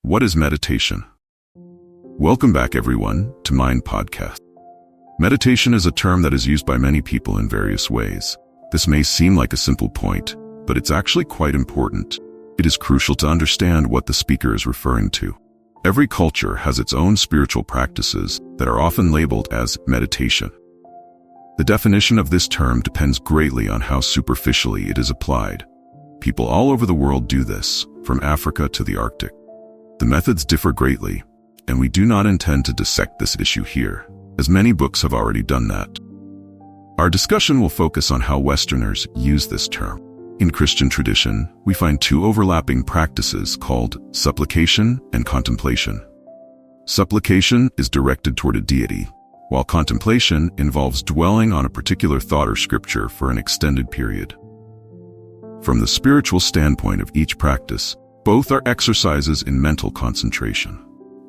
What is meditation? Welcome back, everyone, to Mind Podcast. Meditation is a term that is used by many people in various ways. This may seem like a simple point, but it's actually quite important. It is crucial to understand what the speaker is referring to. Every culture has its own spiritual practices that are often labeled as meditation. The definition of this term depends greatly on how superficially it is applied. People all over the world do this, from Africa to the Arctic. The methods differ greatly, and we do not intend to dissect this issue here, as many books have already done that. Our discussion will focus on how Westerners use this term. In Christian tradition, we find two overlapping practices called supplication and contemplation. Supplication is directed toward a deity, while contemplation involves dwelling on a particular thought or scripture for an extended period. From the spiritual standpoint of each practice, both are exercises in mental concentration.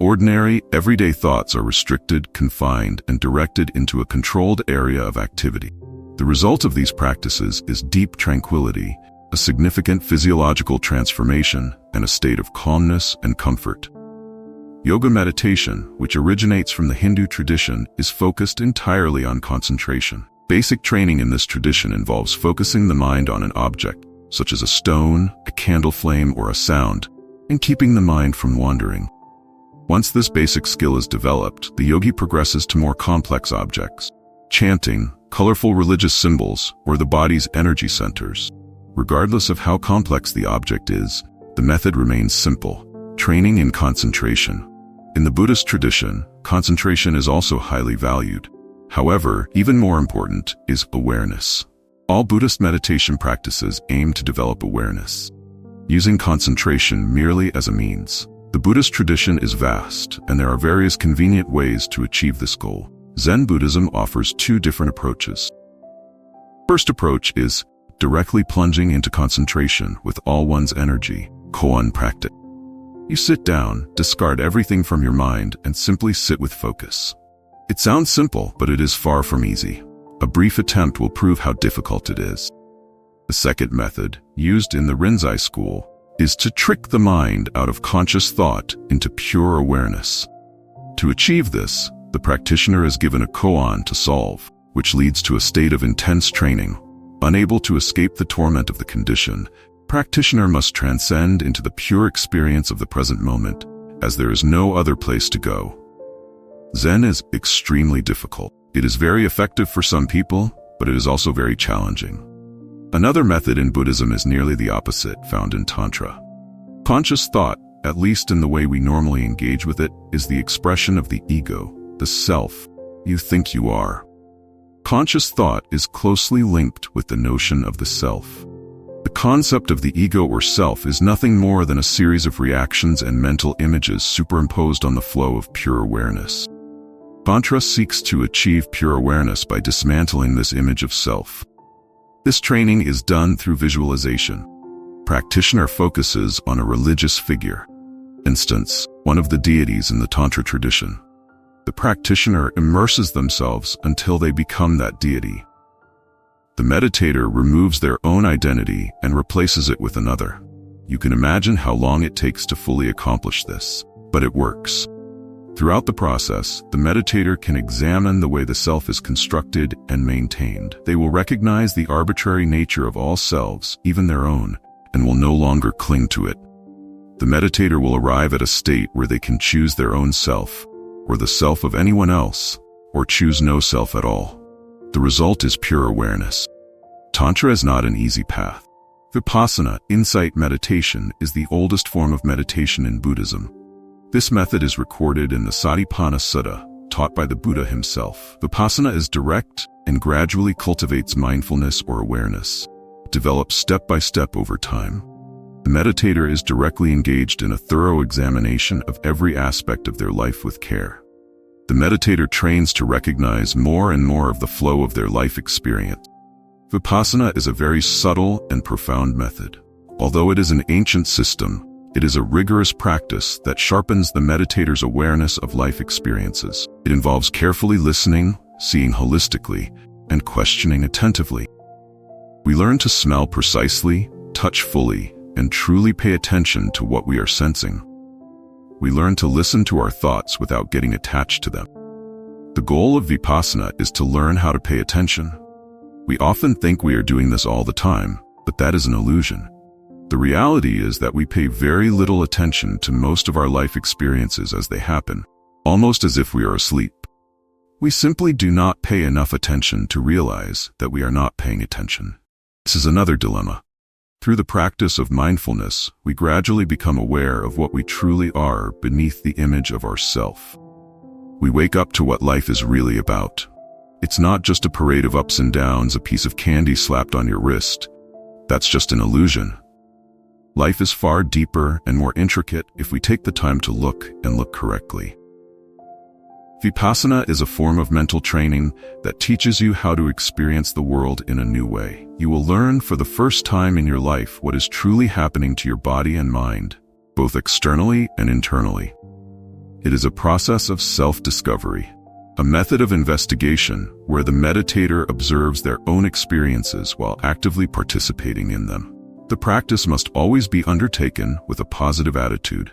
Ordinary, everyday thoughts are restricted, confined, and directed into a controlled area of activity. The result of these practices is deep tranquility, a significant physiological transformation, and a state of calmness and comfort. Yoga meditation, which originates from the Hindu tradition, is focused entirely on concentration. Basic training in this tradition involves focusing the mind on an object, such as a stone, a candle flame, or a sound, and keeping the mind from wandering. Once this basic skill is developed, the yogi progresses to more complex objects, chanting, colorful religious symbols, or the body's energy centers. Regardless of how complex the object is, the method remains simple: training in concentration. In the Buddhist tradition, concentration is also highly valued. However, even more important is awareness. All Buddhist meditation practices aim to develop awareness, using concentration merely as a means. The Buddhist tradition is vast, and there are various convenient ways to achieve this goal. Zen Buddhism offers two different approaches. First approach is directly plunging into concentration with all one's energy, koan practice. You sit down, discard everything from your mind, and simply sit with focus. It sounds simple, but it is far from easy. A brief attempt will prove how difficult it is. The second method, used in the Rinzai school, is to trick the mind out of conscious thought into pure awareness. To achieve this, the practitioner is given a koan to solve, which leads to a state of intense training. Unable to escape the torment of the condition, practitioner must transcend into the pure experience of the present moment, as there is no other place to go. Zen is extremely difficult. It is very effective for some people, but it is also very challenging. Another method in Buddhism is nearly the opposite, found in Tantra. Conscious thought, at least in the way we normally engage with it, is the expression of the ego, the self you think you are. Conscious thought is closely linked with the notion of the self. The concept of the ego or self is nothing more than a series of reactions and mental images superimposed on the flow of pure awareness. Tantra seeks to achieve pure awareness by dismantling this image of self. This training is done through visualization. Practitioner focuses on a religious figure, instance, one of the deities in the Tantra tradition. The practitioner immerses themselves until they become that deity. The meditator removes their own identity and replaces it with another. You can imagine how long it takes to fully accomplish this, but it works. Throughout the process, the meditator can examine the way the self is constructed and maintained. They will recognize the arbitrary nature of all selves, even their own, and will no longer cling to it. The meditator will arrive at a state where they can choose their own self, or the self of anyone else, or choose no self at all. The result is pure awareness. Tantra is not an easy path. Vipassana, insight meditation, is the oldest form of meditation in Buddhism. This method is recorded in the Satipatthana Sutta, taught by the Buddha himself. Vipassana is direct and gradually cultivates mindfulness or awareness, develops step by step over time. The meditator is directly engaged in a thorough examination of every aspect of their life with care. The meditator trains to recognize more and more of the flow of their life experience. Vipassana is a very subtle and profound method. Although it is an ancient system, it is a rigorous practice that sharpens the meditator's awareness of life experiences. It involves carefully listening, seeing holistically, and questioning attentively. We learn to smell precisely, touch fully, and truly pay attention to what we are sensing. we learn to listen to our thoughts without getting attached to them. The goal of Vipassana is to learn how to pay attention. We often think we are doing this all the time, but that is an illusion. The reality is that we pay very little attention to most of our life experiences as they happen, almost as if we are asleep. We simply do not pay enough attention to realize that we are not paying attention. This is another dilemma. Through the practice of mindfulness, we gradually become aware of what we truly are beneath the image of ourself. We wake up to what life is really about. It's not just a parade of ups and downs, a piece of candy slapped on your wrist. That's just an illusion. Life is far deeper and more intricate if we take the time to look and look correctly. Vipassana is a form of mental training that teaches you how to experience the world in a new way. You will learn for the first time in your life what is truly happening to your body and mind, both externally and internally. It is a process of self-discovery, a method of investigation where the meditator observes their own experiences while actively participating in them. The practice must always be undertaken with a positive attitude.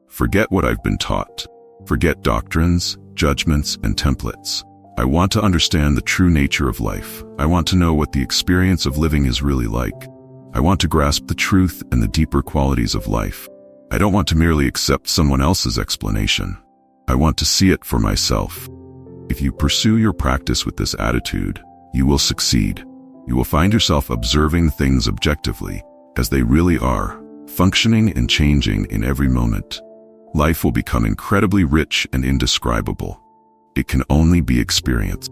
Forget what I've been taught. Forget doctrines, judgments, and templates. I want to understand the true nature of life. I want to know what the experience of living is really like. I want to grasp the truth and the deeper qualities of life. I don't want to merely accept someone else's explanation. I want to see it for myself. If you pursue your practice with this attitude, you will succeed. You will find yourself observing things objectively, as they really are, functioning and changing in every moment. Life will become incredibly rich and indescribable. It can only be experienced.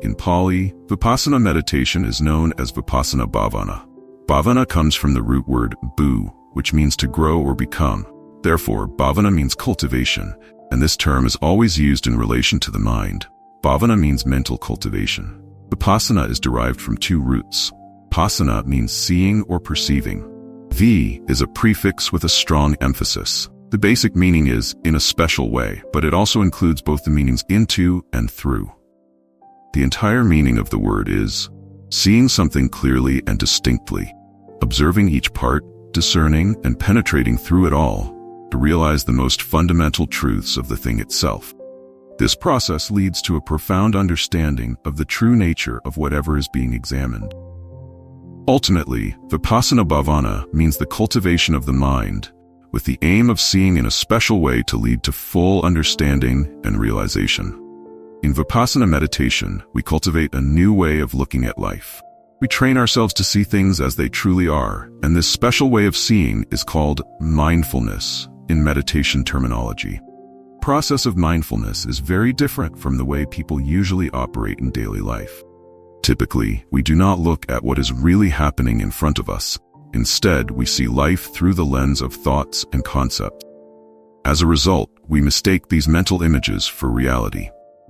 In Pali, Vipassana meditation is known as Vipassana Bhavana. Bhavana comes from the root word bu, which means to grow or become. Therefore, bhavana means cultivation, and this term is always used in relation to the mind. Bhavana means mental cultivation. Vipassana is derived from two roots. Passana means seeing or perceiving. Vi is a prefix with a strong emphasis. The basic meaning is in a special way, but it also includes both the meanings into and through. The entire meaning of the word is seeing something clearly and distinctly, observing each part, discerning and penetrating through it all to realize the most fundamental truths of the thing itself. This process leads to a profound understanding of the true nature of whatever is being examined. Ultimately, Vipassana Bhavana means the cultivation of the mind, with the aim of seeing in a special way to lead to full understanding and realization. In Vipassana meditation, we cultivate a new way of looking at life. We train ourselves to see things as they truly are, and this special way of seeing is called mindfulness in meditation terminology. The process of mindfulness is very different from the way people usually operate in daily life. Typically, we do not look at what is really happening in front of us. Instead, we see life through the lens of thoughts and concepts. As a result, we mistake these mental images for reality.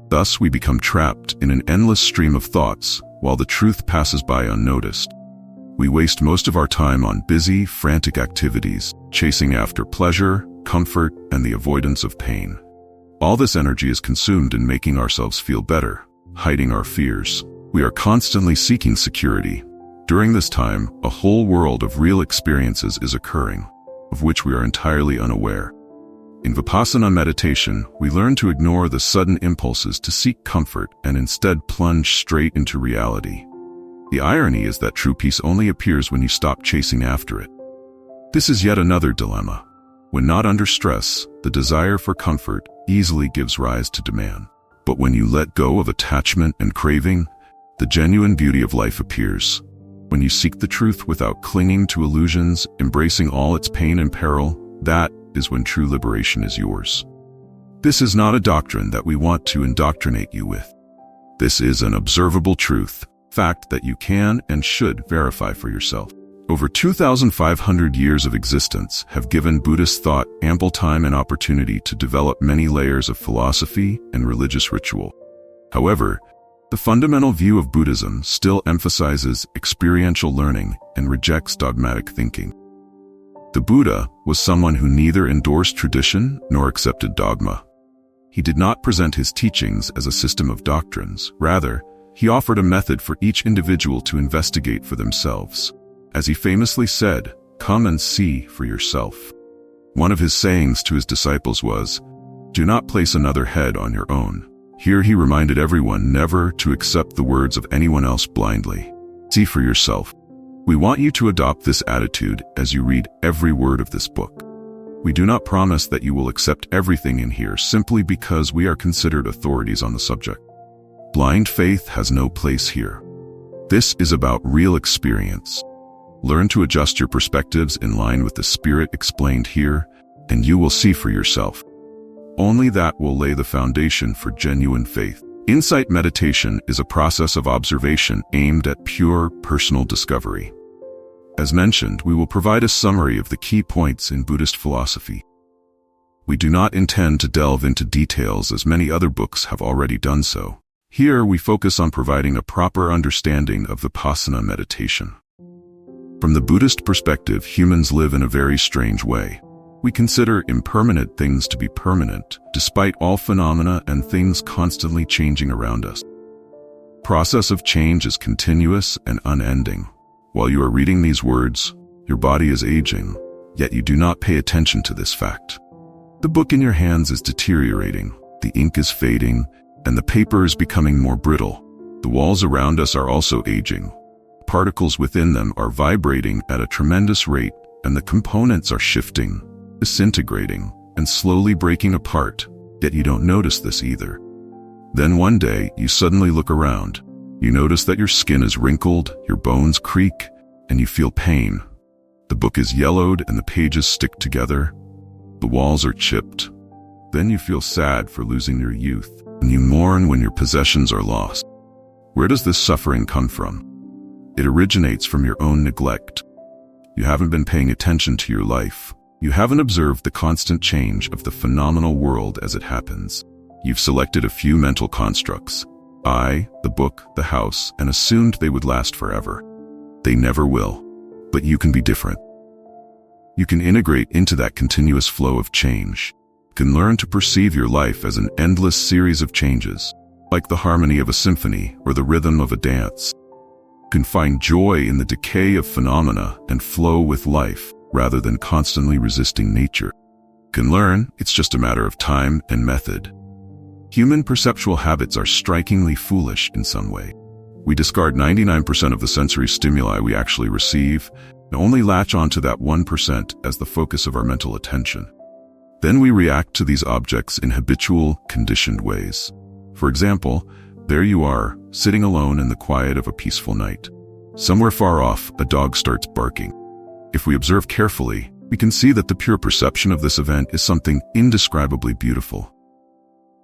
Thus, we become trapped in an endless stream of thoughts, while the truth passes by unnoticed. We waste most of our time on busy, frantic activities, chasing after pleasure, comfort, and the avoidance of pain. All this energy is consumed in making ourselves feel better, hiding our fears. We are constantly seeking security. During this time, a whole world of real experiences is occurring, of which we are entirely unaware. In Vipassana meditation, we learn to ignore the sudden impulses to seek comfort and instead plunge straight into reality. The irony is that true peace only appears when you stop chasing after it. This is yet another dilemma. When not under stress, the desire for comfort easily gives rise to demand. But when you let go of attachment and craving, the genuine beauty of life appears. When you seek the truth without clinging to illusions, embracing all its pain and peril, that is when true liberation is yours. This is not a doctrine that we want to indoctrinate you with. This is an observable truth, fact that you can and should verify for yourself. Over 2,500 years of existence have given Buddhist thought ample time and opportunity to develop many layers of philosophy and religious ritual. However, the fundamental view of Buddhism still emphasizes experiential learning and rejects dogmatic thinking. The Buddha was someone who neither endorsed tradition nor accepted dogma. He did not present his teachings as a system of doctrines. Rather, he offered a method for each individual to investigate for themselves. As he famously said, "Come and see for yourself." One of his sayings to his disciples was, "Do not place another head on your own." Here he reminded everyone never to accept the words of anyone else blindly. See for yourself. We want you to adopt this attitude as you read every word of this book. We do not promise that you will accept everything in here simply because we are considered authorities on the subject. Blind faith has no place here. This is about real experience. Learn to adjust your perspectives in line with the spirit explained here, and you will see for yourself. Only that will lay the foundation for genuine faith. Insight meditation is a process of observation aimed at pure personal discovery. As mentioned, we will provide a summary of the key points in Buddhist philosophy. We do not intend to delve into details as many other books have already done so. Here we focus on providing a proper understanding of Vipassana meditation. From the Buddhist perspective, humans live in a very strange way. We consider impermanent things to be permanent, despite all phenomena and things constantly changing around us. The process of change is continuous and unending. While you are reading these words, your body is aging, yet you do not pay attention to this fact. The book in your hands is deteriorating, the ink is fading, and the paper is becoming more brittle. The walls around us are also aging. Particles within them are vibrating at a tremendous rate, and the components are shifting, disintegrating, and slowly breaking apart, yet you don't notice this either. Then one day, you suddenly look around. You notice that your skin is wrinkled, your bones creak, and you feel pain. The book is yellowed and the pages stick together. The walls are chipped. Then you feel sad for losing your youth, and you mourn when your possessions are lost. Where does this suffering come from? It originates from your own neglect. You haven't been paying attention to your life. You haven't observed the constant change of the phenomenal world as it happens. You've selected a few mental constructs. I, the book, the house, and assumed they would last forever. They never will. But you can be different. You can integrate into that continuous flow of change. You can learn to perceive your life as an endless series of changes, like the harmony of a symphony or the rhythm of a dance. You can find joy in the decay of phenomena and flow with life, rather than constantly resisting nature. You can learn it's just a matter of time and method. Human perceptual habits are strikingly foolish in some way. We discard 99% of the sensory stimuli we actually receive and only latch onto that 1% as the focus of our mental attention. Then we react to these objects in habitual, conditioned ways. For example, there you are, sitting alone in the quiet of a peaceful night. Somewhere far off, a dog starts barking. If we observe carefully, we can see that the pure perception of this event is something indescribably beautiful.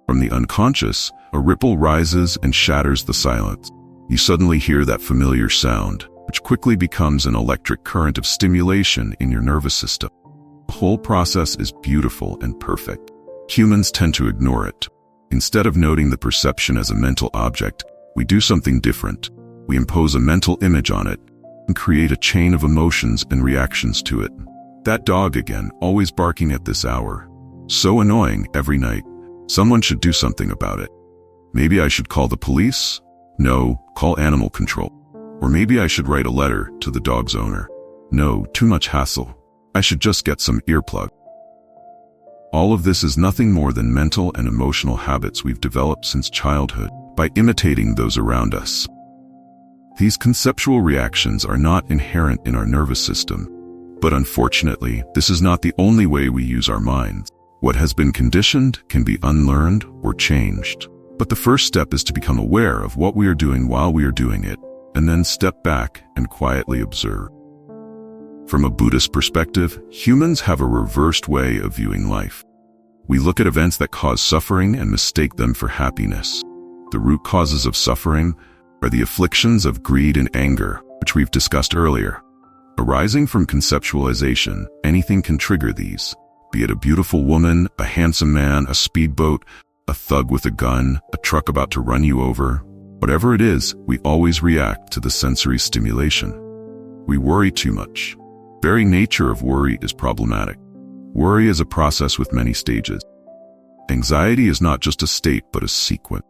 From the unconscious, a ripple rises and shatters the silence. You suddenly hear that familiar sound, which quickly becomes an electric current of stimulation in your nervous system. The whole process is beautiful and perfect. Humans tend to ignore it. Instead of noting the perception as a mental object, we do something different. We impose a mental image on it and create a chain of emotions and reactions to it. That dog again, always barking at this hour. So annoying every night. Someone should do something about it. Maybe I should call the police? No, call animal control. Or maybe I should write a letter to the dog's owner. No, too much hassle. I should just get some earplug. All of this is nothing more than mental and emotional habits we've developed since childhood by imitating those around us. These conceptual reactions are not inherent in our nervous system, but unfortunately, this is not the only way we use our minds. What has been conditioned can be unlearned or changed. But the first step is to become aware of what we are doing while we are doing it, and then step back and quietly observe. From a Buddhist perspective, humans have a reversed way of viewing life. We look at events that cause suffering and mistake them for happiness. The root causes of suffering are the afflictions of greed and anger, which we've discussed earlier. Arising from conceptualization, anything can trigger these. Be it a beautiful woman, a handsome man, a speedboat, a thug with a gun, a truck about to run you over. Whatever it is, we always react to the sensory stimulation. We worry too much. The very nature of worry is problematic. Worry is a process with many stages. Anxiety is not just a state, but a sequence.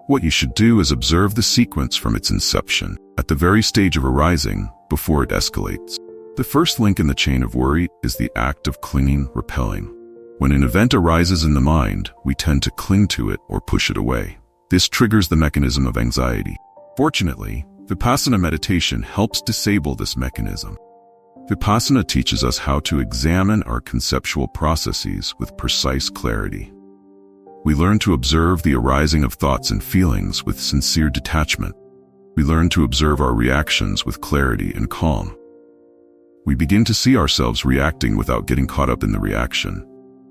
What you should do is observe the sequence from its inception, at the very stage of arising, before it escalates. The first link in the chain of worry is the act of clinging, repelling. When an event arises in the mind, we tend to cling to it or push it away. This triggers the mechanism of anxiety. Fortunately, Vipassana meditation helps disable this mechanism. Vipassana teaches us how to examine our conceptual processes with precise clarity. We learn to observe the arising of thoughts and feelings with sincere detachment. We learn to observe our reactions with clarity and calm. We begin to see ourselves reacting without getting caught up in the reaction,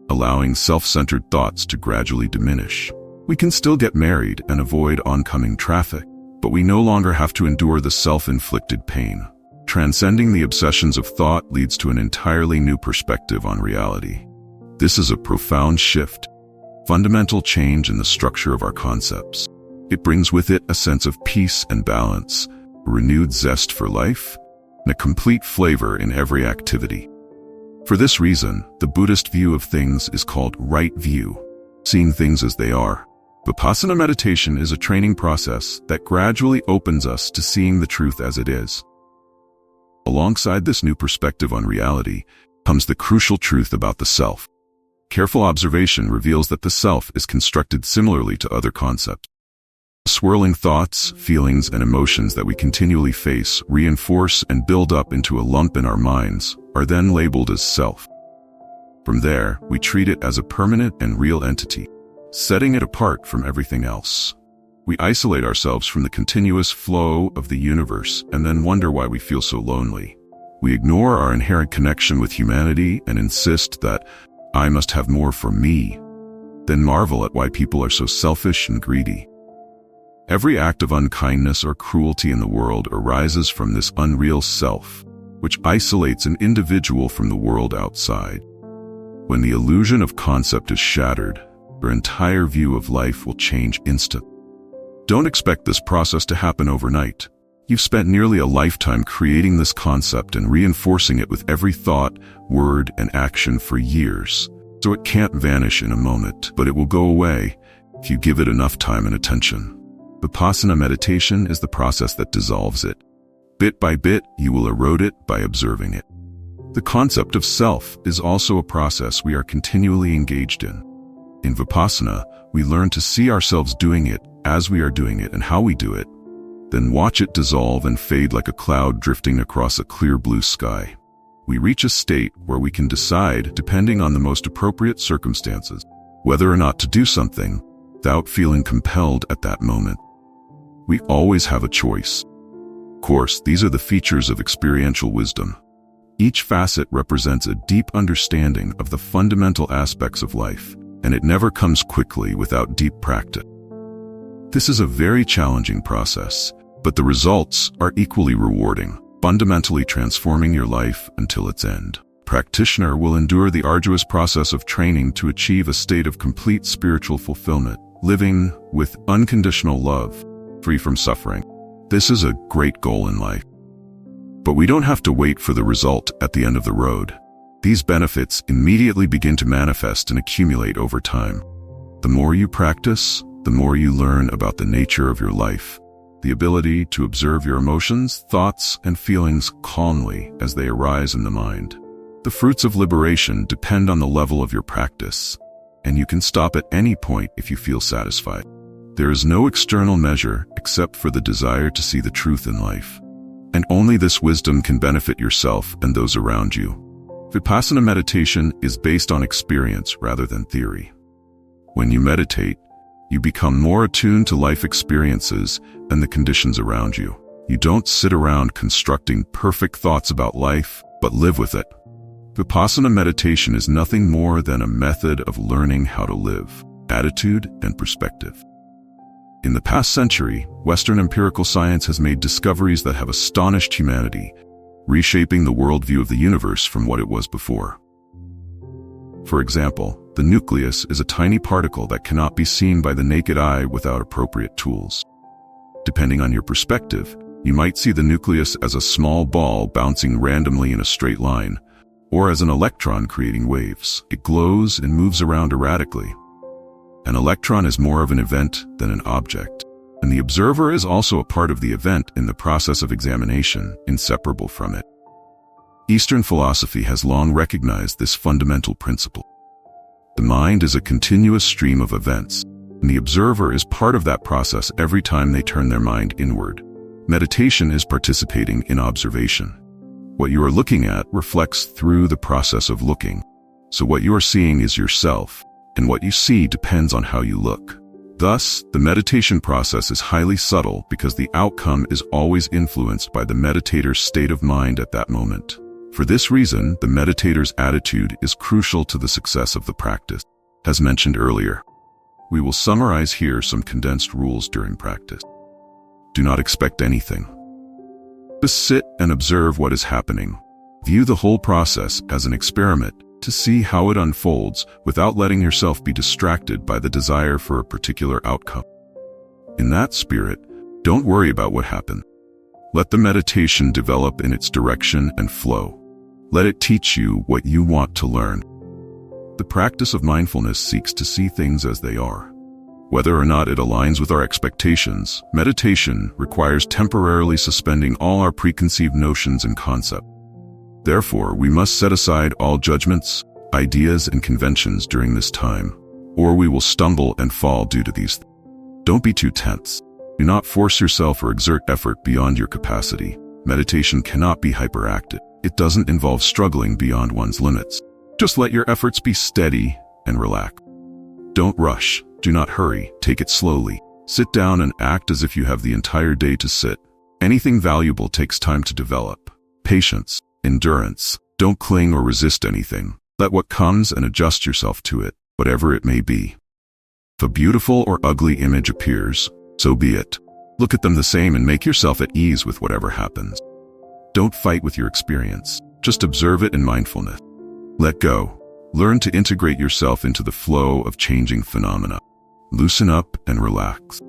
allowing self-centered thoughts to gradually diminish. We can still get married and avoid oncoming traffic, but we no longer have to endure the self-inflicted pain. Transcending the obsessions of thought leads to an entirely new perspective on reality. This is a profound shift, fundamental change in the structure of our concepts. It brings with it a sense of peace and balance, a renewed zest for life, and a complete flavor in every activity. For this reason, the Buddhist view of things is called right view, seeing things as they are. Vipassana meditation is a training process that gradually opens us to seeing the truth as it is. Alongside this new perspective on reality comes the crucial truth about the self. Careful observation reveals that the self is constructed similarly to other concepts. Swirling thoughts, feelings, and emotions that we continually face, reinforce, and build up into a lump in our minds are then labeled as self. From there, we treat it as a permanent and real entity, setting it apart from everything else. We isolate ourselves from the continuous flow of the universe and then wonder why we feel so lonely. We ignore our inherent connection with humanity and insist that I must have more for me, then marvel at why people are so selfish and greedy. Every act of unkindness or cruelty in the world arises from this unreal self, which isolates an individual from the world outside. When the illusion of concept is shattered, your entire view of life will change instantly. Don't expect this process to happen overnight. You've spent nearly a lifetime creating this concept and reinforcing it with every thought, word, and action for years. So it can't vanish in a moment, but it will go away if you give it enough time and attention. Vipassana meditation is the process that dissolves it. Bit by bit, you will erode it by observing it. The concept of self is also a process we are continually engaged in. In Vipassana, we learn to see ourselves doing it as we are doing it and how we do it, then watch it dissolve and fade like a cloud drifting across a clear blue sky. We reach a state where we can decide, depending on the most appropriate circumstances, whether or not to do something without feeling compelled at that moment. We always have a choice. Of course, these are the features of experiential wisdom. Each facet represents a deep understanding of the fundamental aspects of life, and it never comes quickly without deep practice. This is a very challenging process, but the results are equally rewarding, fundamentally transforming your life until its end. Practitioner will endure the arduous process of training to achieve a state of complete spiritual fulfillment, living with unconditional love, free from suffering. This is a great goal in life. But we don't have to wait for the result at the end of the road. These benefits immediately begin to manifest and accumulate over time. The more you practice, the more you learn about the nature of your life, the ability to observe your emotions, thoughts, and feelings calmly as they arise in the mind. The fruits of liberation depend on the level of your practice, and you can stop at any point if you feel satisfied. There is no external measure except for the desire to see the truth in life. And only this wisdom can benefit yourself and those around you. Vipassana meditation is based on experience rather than theory. When you meditate, you become more attuned to life experiences and the conditions around you. You don't sit around constructing perfect thoughts about life, but live with it. Vipassana meditation is nothing more than a method of learning how to live, attitude, and perspective. In the past century, Western empirical science has made discoveries that have astonished humanity, reshaping the worldview of the universe from what it was before. For example, the nucleus is a tiny particle that cannot be seen by the naked eye without appropriate tools. Depending on your perspective, you might see the nucleus as a small ball bouncing randomly in a straight line, or as an electron creating waves. It glows and moves around erratically. An electron is more of an event than an object, and the observer is also a part of the event in the process of examination, inseparable from it. Eastern philosophy has long recognized this fundamental principle. The mind is a continuous stream of events, and the observer is part of that process every time they turn their mind inward. Meditation is participating in observation. What you are looking at reflects through the process of looking. So what you are seeing is yourself, and what you see depends on how you look. Thus, the meditation process is highly subtle because the outcome is always influenced by the meditator's state of mind at that moment. For this reason, the meditator's attitude is crucial to the success of the practice. As mentioned earlier, we will summarize here some condensed rules during practice. Do not expect anything. Just sit and observe what is happening. View the whole process as an experiment to see how it unfolds without letting yourself be distracted by the desire for a particular outcome. In that spirit, don't worry about what happened. Let the meditation develop in its direction and flow. Let it teach you what you want to learn. The practice of mindfulness seeks to see things as they are. Whether or not it aligns with our expectations, meditation requires temporarily suspending all our preconceived notions and concepts. Therefore, we must set aside all judgments, ideas, and conventions during this time, or we will stumble and fall due to these. Don't be too tense. Do not force yourself or exert effort beyond your capacity. Meditation cannot be hyperactive. It doesn't involve struggling beyond one's limits. Just let your efforts be steady and relax. Don't rush. Do not hurry. Take it slowly. Sit down and act as if you have the entire day to sit. Anything valuable takes time to develop. Patience, endurance. Don't cling or resist anything. Let what comes and adjust yourself to it, whatever it may be. If a beautiful or ugly image appears, so be it. Look at them the same and make yourself at ease with whatever happens. Don't fight with your experience. Just observe it in mindfulness. Let go. Learn to integrate yourself into the flow of changing phenomena. Loosen up and relax.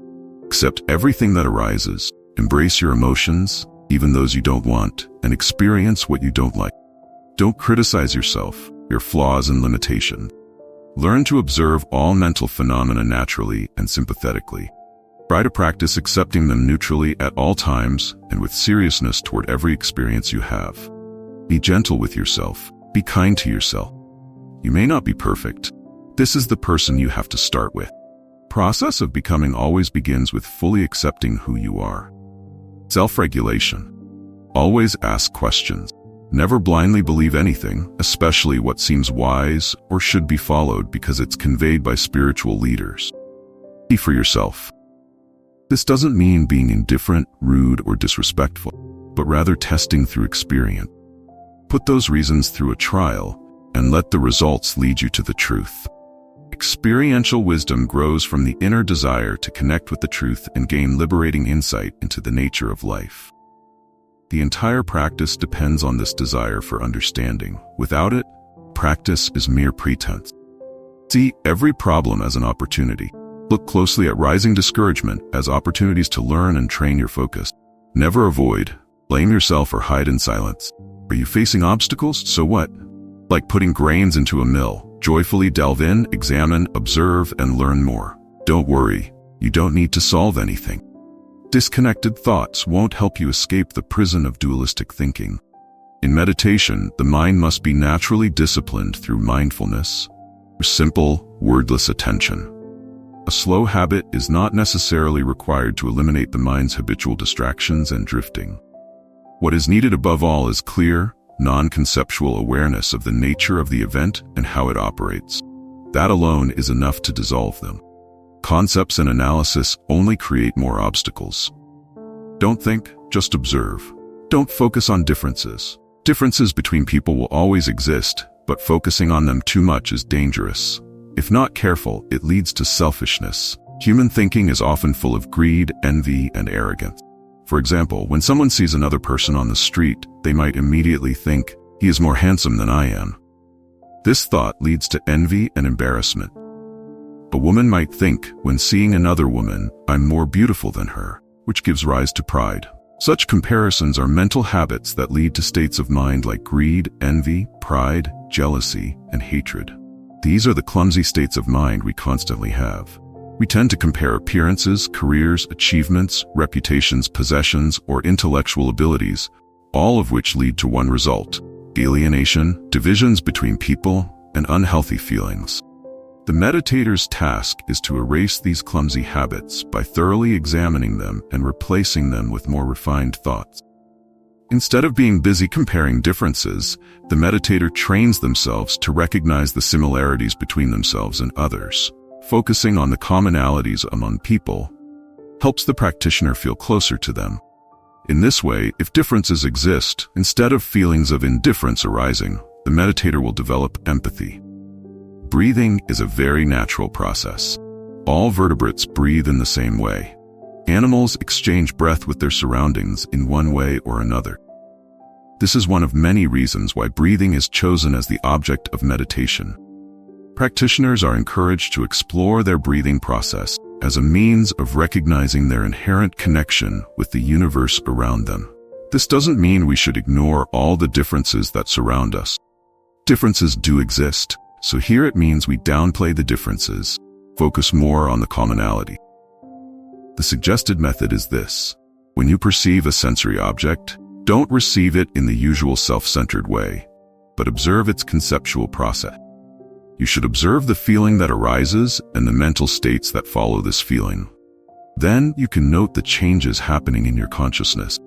Accept everything that arises. Embrace your emotions, even those you don't want, and experience what you don't like. Don't criticize yourself, your flaws and limitations. Learn to observe all mental phenomena naturally and sympathetically. Try to practice accepting them neutrally at all times and with seriousness toward every experience you have. Be gentle with yourself. Be kind to yourself. You may not be perfect. This is the person you have to start with. The process of becoming always begins with fully accepting who you are. Self-regulation. Always ask questions. Never blindly believe anything, especially what seems wise or should be followed because it's conveyed by spiritual leaders. Be for yourself. This doesn't mean being indifferent, rude, or disrespectful, but rather testing through experience. Put those reasons through a trial and let the results lead you to the truth. Experiential wisdom grows from the inner desire to connect with the truth and gain liberating insight into the nature of life. The entire practice depends on this desire for understanding. Without it, practice is mere pretense. See every problem as an opportunity. Look closely at rising discouragement as opportunities to learn and train your focus. Never avoid, blame yourself, or hide in silence. Are you facing obstacles? So what? Like putting grains into a mill. Joyfully delve in, examine, observe, and learn more. Don't worry, you don't need to solve anything. Disconnected thoughts won't help you escape the prison of dualistic thinking. In meditation, the mind must be naturally disciplined through mindfulness, or simple, wordless attention. A slow habit is not necessarily required to eliminate the mind's habitual distractions and drifting. What is needed above all is clear, non-conceptual awareness of the nature of the event and how it operates. That alone is enough to dissolve them. Concepts and analysis only create more obstacles. Don't think, just observe. Don't focus on differences. Differences between people will always exist, but focusing on them too much is dangerous. If not careful, it leads to selfishness. Human thinking is often full of greed, envy, and arrogance. For example, when someone sees another person on the street, they might immediately think, "He is more handsome than I am." This thought leads to envy and embarrassment. A woman might think, when seeing another woman, "I'm more beautiful than her," which gives rise to pride. Such comparisons are mental habits that lead to states of mind like greed, envy, pride, jealousy, and hatred. These are the clumsy states of mind we constantly have. We tend to compare appearances, careers, achievements, reputations, possessions, or intellectual abilities, all of which lead to one result: alienation, divisions between people, and unhealthy feelings. The meditator's task is to erase these clumsy habits by thoroughly examining them and replacing them with more refined thoughts. Instead of being busy comparing differences, the meditator trains themselves to recognize the similarities between themselves and others. Focusing on the commonalities among people helps the practitioner feel closer to them. In this way, if differences exist, instead of feelings of indifference arising, the meditator will develop empathy. Breathing is a very natural process. All vertebrates breathe in the same way. Animals exchange breath with their surroundings in one way or another. This is one of many reasons why breathing is chosen as the object of meditation. Practitioners are encouraged to explore their breathing process as a means of recognizing their inherent connection with the universe around them. This doesn't mean we should ignore all the differences that surround us. Differences do exist, so here it means we downplay the differences, focus more on the commonality. The suggested method is this. When you perceive a sensory object, don't receive it in the usual self-centered way, but observe its conceptual process. You should observe the feeling that arises and the mental states that follow this feeling. Then you can note the changes happening in your consciousness.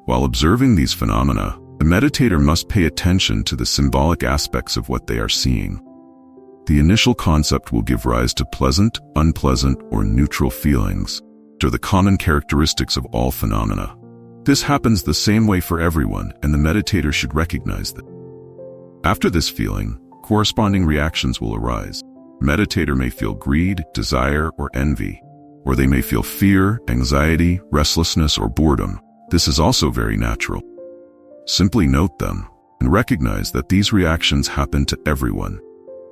While observing these phenomena, the meditator must pay attention to the symbolic aspects of what they are seeing. The initial concept will give rise to pleasant, unpleasant, or neutral feelings, which are the common characteristics of all phenomena. This happens the same way for everyone, and the meditator should recognize that. After this feeling, corresponding reactions will arise. The meditator may feel greed, desire, or envy, or they may feel fear, anxiety, restlessness, or boredom. This is also very natural. Simply note them and recognize that these reactions happen to everyone.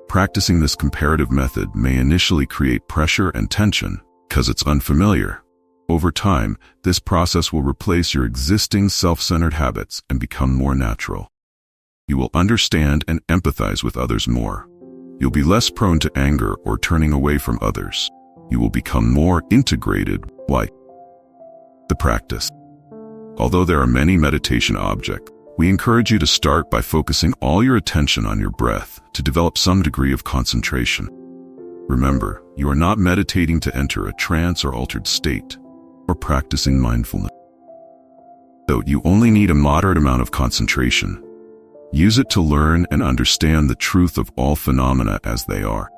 Practicing this comparative method may initially create pressure and tension because it's unfamiliar. Over time, this process will replace your existing self-centered habits and become more natural. You will understand and empathize with others more. You'll be less prone to anger or turning away from others. You will become more integrated. Why? The practice. Although there are many meditation objects, we encourage you to start by focusing all your attention on your breath to develop some degree of concentration. Remember, you are not meditating to enter a trance or altered state, or practicing mindfulness. Though you only need a moderate amount of concentration, use it to learn and understand the truth of all phenomena as they are.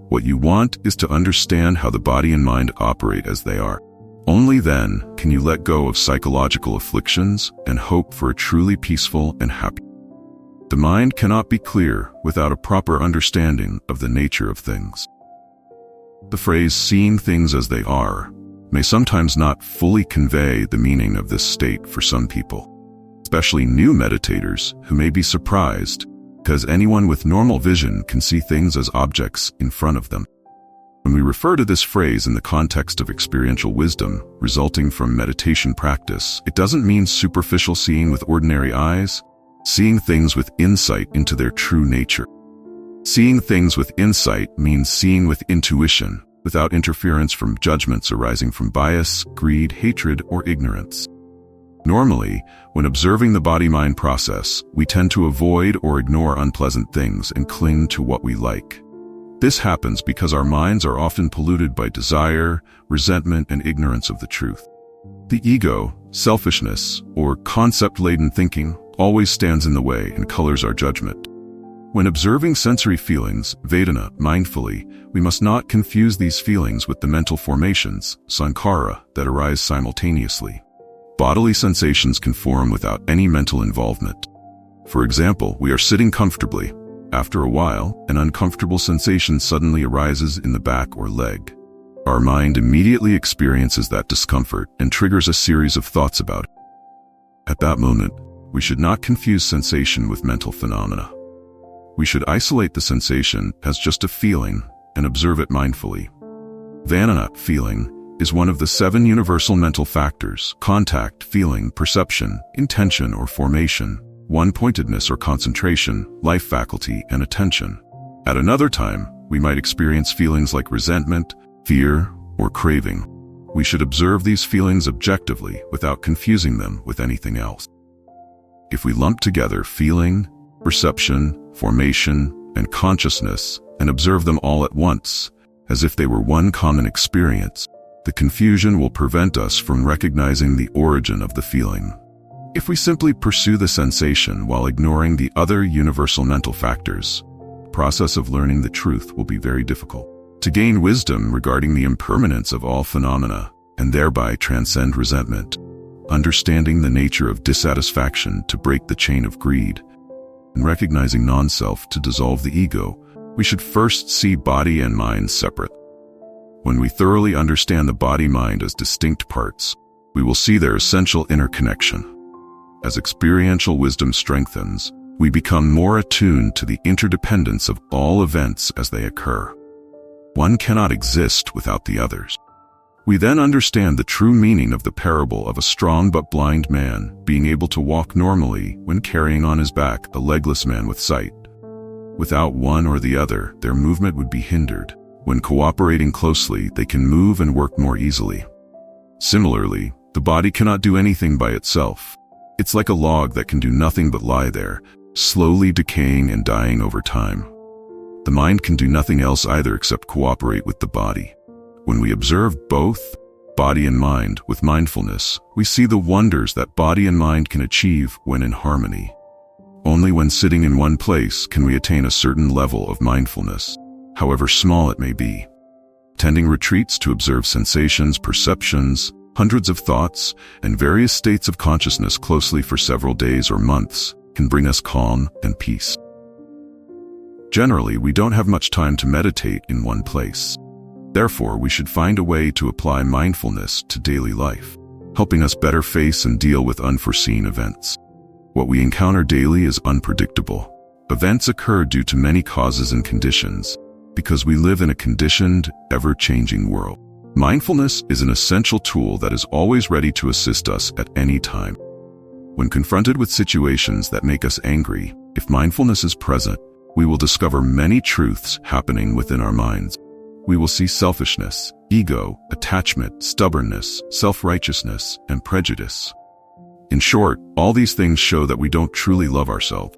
What you want is to understand how the body and mind operate as they are. Only then can you let go of psychological afflictions and hope for a truly peaceful and happy. The mind cannot be clear without a proper understanding of the nature of things. The phrase "seeing things as they are" may sometimes not fully convey the meaning of this state for some people, especially new meditators who may be surprised because anyone with normal vision can see things as objects in front of them. When we refer to this phrase in the context of experiential wisdom resulting from meditation practice, it doesn't mean superficial seeing with ordinary eyes, seeing things with insight into their true nature. Seeing things with insight means seeing with intuition, without interference from judgments arising from bias, greed, hatred, or ignorance. Normally, when observing the body-mind process, we tend to avoid or ignore unpleasant things and cling to what we like. This happens because our minds are often polluted by desire, resentment, and ignorance of the truth. The ego, selfishness, or concept-laden thinking always stands in the way and colors our judgment. When observing sensory feelings, Vedana, mindfully, we must not confuse these feelings with the mental formations, sankhara, that arise simultaneously. Bodily sensations can form without any mental involvement. For example, we are sitting comfortably. After a while, an uncomfortable sensation suddenly arises in the back or leg. Our mind immediately experiences that discomfort and triggers a series of thoughts about it. At that moment, we should not confuse sensation with mental phenomena. We should isolate the sensation as just a feeling and observe it mindfully. Vedana, feeling, is one of the 7 universal mental factors: contact, feeling, perception, intention or formation, one-pointedness or concentration, life faculty, and attention. At another time, we might experience feelings like resentment, fear, or craving. We should observe these feelings objectively without confusing them with anything else. If we lump together feeling, perception, formation, and consciousness and observe them all at once, as if they were one common experience, the confusion will prevent us from recognizing the origin of the feeling. If we simply pursue the sensation while ignoring the other universal mental factors, the process of learning the truth will be very difficult. To gain wisdom regarding the impermanence of all phenomena and thereby transcend resentment, understanding the nature of dissatisfaction to break the chain of greed, and recognizing non-self to dissolve the ego, we should first see body and mind separate. When we thoroughly understand the body-mind as distinct parts, we will see their essential interconnection. As experiential wisdom strengthens, we become more attuned to the interdependence of all events as they occur. One cannot exist without the others. We then understand the true meaning of the parable of a strong but blind man being able to walk normally when carrying on his back a legless man with sight. Without one or the other, their movement would be hindered. When cooperating closely, they can move and work more easily. Similarly, the body cannot do anything by itself. It's like a log that can do nothing but lie there, slowly decaying and dying over time. The mind can do nothing else either except cooperate with the body. When we observe both, body and mind, with mindfulness, we see the wonders that body and mind can achieve when in harmony. Only when sitting in one place can we attain a certain level of mindfulness, however small it may be. Attending retreats to observe sensations, perceptions, hundreds of thoughts, and various states of consciousness closely for several days or months can bring us calm and peace. Generally, we don't have much time to meditate in one place. Therefore, we should find a way to apply mindfulness to daily life, helping us better face and deal with unforeseen events. What we encounter daily is unpredictable. Events occur due to many causes and conditions, because we live in a conditioned, ever-changing world. Mindfulness is an essential tool that is always ready to assist us at any time. When confronted with situations that make us angry, if mindfulness is present, we will discover many truths happening within our minds. We will see selfishness, ego, attachment, stubbornness, self-righteousness, and prejudice. In short, all these things show that we don't truly love ourselves.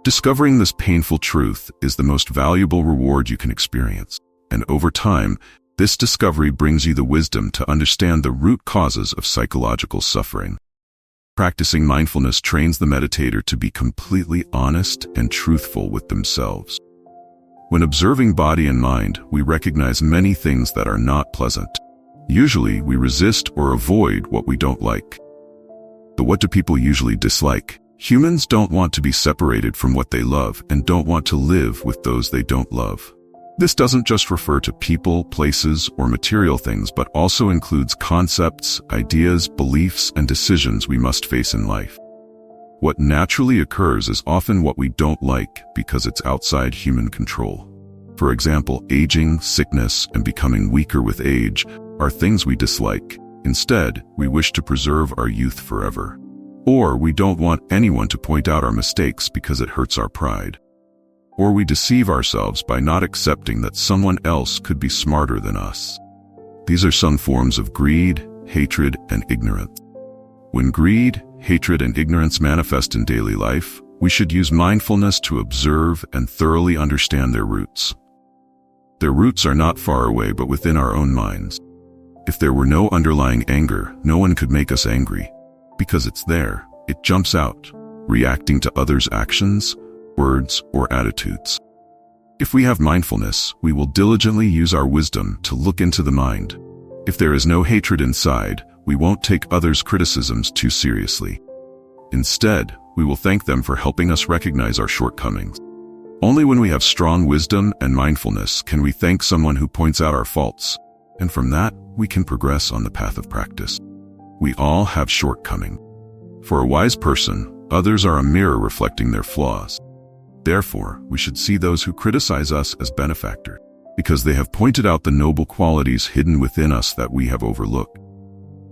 Discovering this painful truth is the most valuable reward you can experience, and over time, this discovery brings you the wisdom to understand the root causes of psychological suffering. Practicing mindfulness trains the meditator to be completely honest and truthful with themselves. When observing body and mind, we recognize many things that are not pleasant. Usually, we resist or avoid what we don't like. But what do people usually dislike? Humans don't want to be separated from what they love and don't want to live with those they don't love. This doesn't just refer to people, places, or material things, but also includes concepts, ideas, beliefs, and decisions we must face in life. What naturally occurs is often what we don't like because it's outside human control. For example, aging, sickness, and becoming weaker with age are things we dislike. Instead, we wish to preserve our youth forever. Or we don't want anyone to point out our mistakes because it hurts our pride. Or we deceive ourselves by not accepting that someone else could be smarter than us. These are some forms of greed, hatred, and ignorance. When greed, hatred, and ignorance manifest in daily life, we should use mindfulness to observe and thoroughly understand their roots. Their roots are not far away but within our own minds. If there were no underlying anger, no one could make us angry. Because it's there, it jumps out, reacting to others' actions, words, or attitudes. If we have mindfulness, we will diligently use our wisdom to look into the mind. If there is no hatred inside, we won't take others' criticisms too seriously. Instead, we will thank them for helping us recognize our shortcomings. Only when we have strong wisdom and mindfulness can we thank someone who points out our faults, and from that, we can progress on the path of practice. We all have shortcomings. For a wise person, others are a mirror reflecting their flaws. Therefore, we should see those who criticize us as benefactors, because they have pointed out the noble qualities hidden within us that we have overlooked.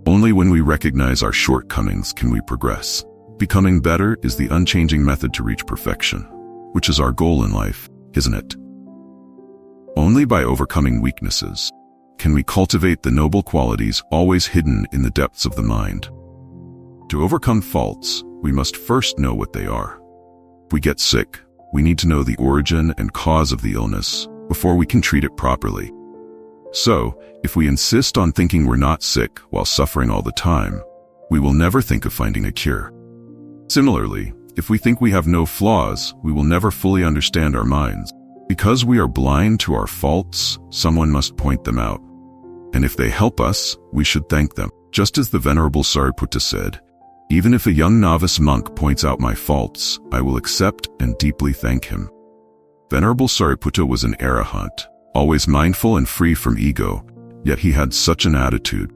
Only when we recognize our shortcomings can we progress. Becoming better is the unchanging method to reach perfection, which is our goal in life, isn't it? Only by overcoming weaknesses can we cultivate the noble qualities always hidden in the depths of the mind. To overcome faults, we must first know what they are. If we get sick, we need to know the origin and cause of the illness before we can treat it properly. So, if we insist on thinking we're not sick while suffering all the time, we will never think of finding a cure. Similarly, if we think we have no flaws, we will never fully understand our minds. Because we are blind to our faults, someone must point them out. And if they help us, we should thank them. Just as the Venerable Sariputta said, "Even if a young novice monk points out my faults, I will accept and deeply thank him." Venerable Sariputta was an arahant, always mindful and free from ego, yet he had such an attitude.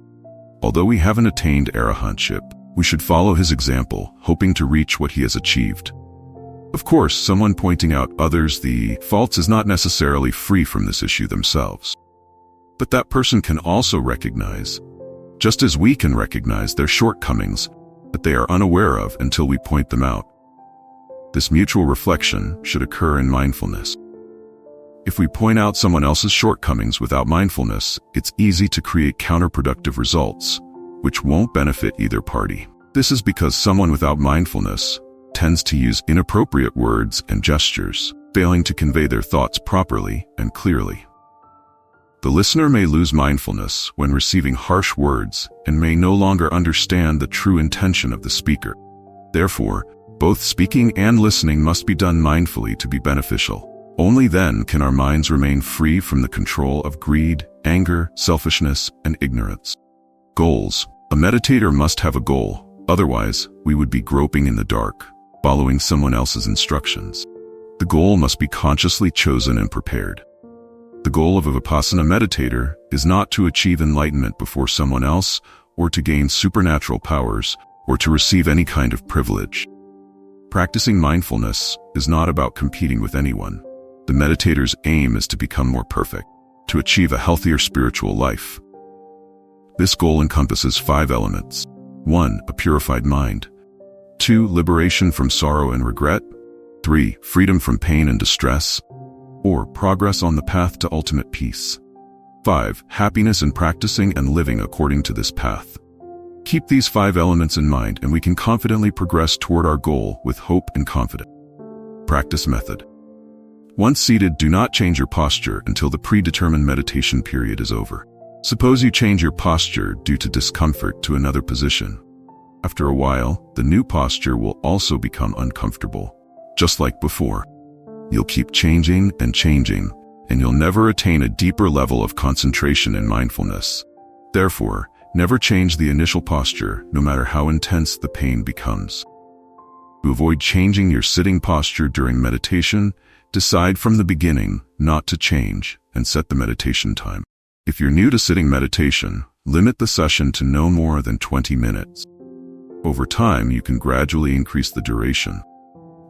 Although we haven't attained arahantship, we should follow his example, hoping to reach what he has achieved. Of course, someone pointing out others the faults is not necessarily free from this issue themselves. But that person can also recognize, just as we can recognize their shortcomings that they are unaware of until we point them out. This mutual reflection should occur in mindfulness. If we point out someone else's shortcomings without mindfulness, it's easy to create counterproductive results, which won't benefit either party. This is because someone without mindfulness tends to use inappropriate words and gestures, failing to convey their thoughts properly and clearly. The listener may lose mindfulness when receiving harsh words and may no longer understand the true intention of the speaker. Therefore, both speaking and listening must be done mindfully to be beneficial. Only then can our minds remain free from the control of greed, anger, selfishness, and ignorance. Goals. A meditator must have a goal, otherwise we would be groping in the dark, following someone else's instructions. The goal must be consciously chosen and prepared. The goal of a Vipassana meditator is not to achieve enlightenment before someone else, or to gain supernatural powers, or to receive any kind of privilege. Practicing mindfulness is not about competing with anyone. The meditator's aim is to become more perfect, to achieve a healthier spiritual life. This goal encompasses 5 elements. 1. A purified mind. 2. Liberation from sorrow and regret. 3. Freedom from pain and distress. 4. Progress on the path to ultimate peace. 5. Happiness in practicing and living according to this path. Keep these 5 elements in mind and we can confidently progress toward our goal with hope and confidence. Practice method. Once seated, do not change your posture until the predetermined meditation period is over. Suppose you change your posture due to discomfort to another position. After a while, the new posture will also become uncomfortable, just like before. You'll keep changing, and you'll never attain a deeper level of concentration and mindfulness. Therefore, never change the initial posture, no matter how intense the pain becomes. To avoid changing your sitting posture during meditation, decide from the beginning not to change and set the meditation time. If you're new to sitting meditation, limit the session to no more than 20 minutes. Over time, you can gradually increase the duration.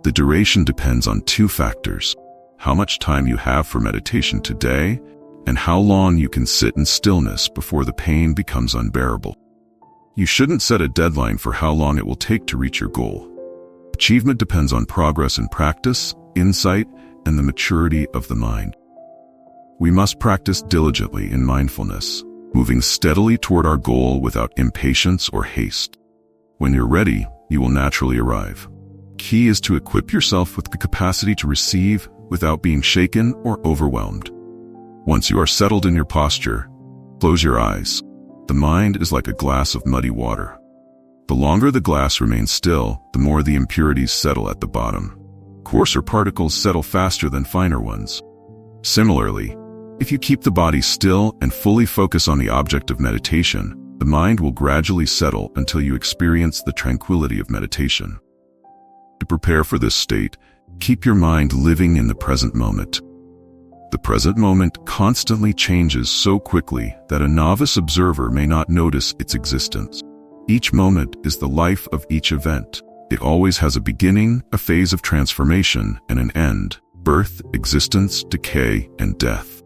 The duration depends on 2 factors: how much time you have for meditation today, and how long you can sit in stillness before the pain becomes unbearable. You shouldn't set a deadline for how long it will take to reach your goal. Achievement depends on progress in practice, insight, and the maturity of the mind. We must practice diligently in mindfulness, moving steadily toward our goal without impatience or haste. When you're ready, you will naturally arrive. Key is to equip yourself with the capacity to receive without being shaken or overwhelmed. Once you are settled in your posture, close your eyes. The mind is like a glass of muddy water. The longer the glass remains still, the more the impurities settle at the bottom. Coarser particles settle faster than finer ones. Similarly, if you keep the body still and fully focus on the object of meditation, the mind will gradually settle until you experience the tranquility of meditation. To prepare for this state, keep your mind living in the present moment. The present moment constantly changes so quickly that a novice observer may not notice its existence. Each moment is the life of each event. It always has a beginning, a phase of transformation, and an end: birth, existence, decay, and death.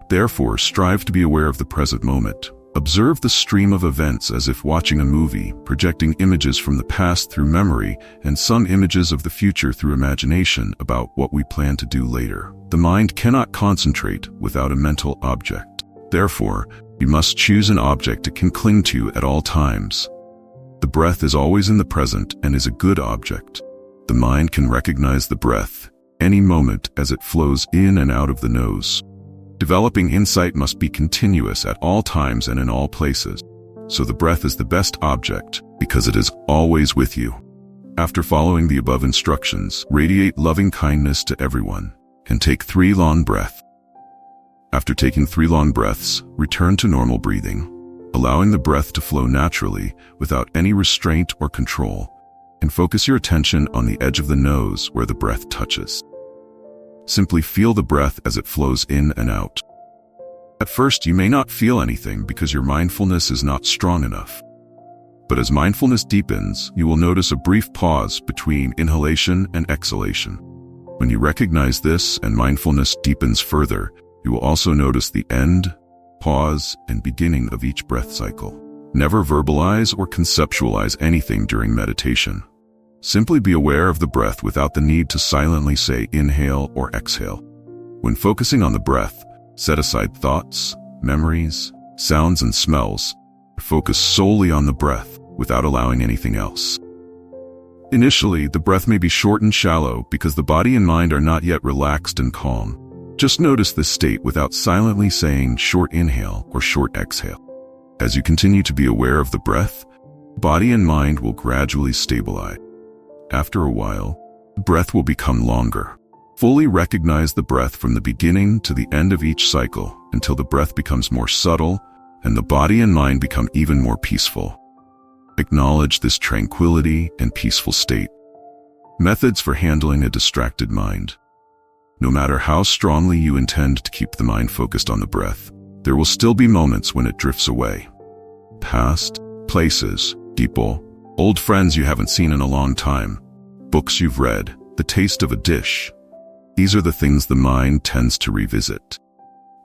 Therefore, strive to be aware of the present moment. Observe the stream of events as if watching a movie, projecting images from the past through memory and some images of the future through imagination about what we plan to do later. The mind cannot concentrate without a mental object. Therefore, you must choose an object it can cling to at all times. The breath is always in the present and is a good object. The mind can recognize the breath any moment as it flows in and out of the nose. Developing insight must be continuous at all times and in all places. So the breath is the best object because it is always with you. After following the above instructions, radiate loving kindness to everyone and take 3 long breaths. After taking 3 long breaths, return to normal breathing, allowing the breath to flow naturally without any restraint or control, and focus your attention on the edge of the nose where the breath touches. Simply feel the breath as it flows in and out. At first, you may not feel anything because your mindfulness is not strong enough. But as mindfulness deepens, you will notice a brief pause between inhalation and exhalation. When you recognize this and mindfulness deepens further, you will also notice the end, pause, and beginning of each breath cycle. Never verbalize or conceptualize anything during meditation. Simply be aware of the breath without the need to silently say inhale or exhale. When focusing on the breath, set aside thoughts, memories, sounds, and smells. Focus solely on the breath without allowing anything else. Initially, the breath may be short and shallow because the body and mind are not yet relaxed and calm. Just notice this state without silently saying short inhale or short exhale. As you continue to be aware of the breath, body and mind will gradually stabilize. After a while, the breath will become longer. Fully recognize the breath from the beginning to the end of each cycle until the breath becomes more subtle and the body and mind become even more peaceful. Acknowledge this tranquility and peaceful state. Methods for handling a distracted mind. No matter how strongly you intend to keep the mind focused on the breath, there will still be moments when it drifts away. Past, places, people, old friends you haven't seen in a long time, books you've read, the taste of a dish. These are the things the mind tends to revisit.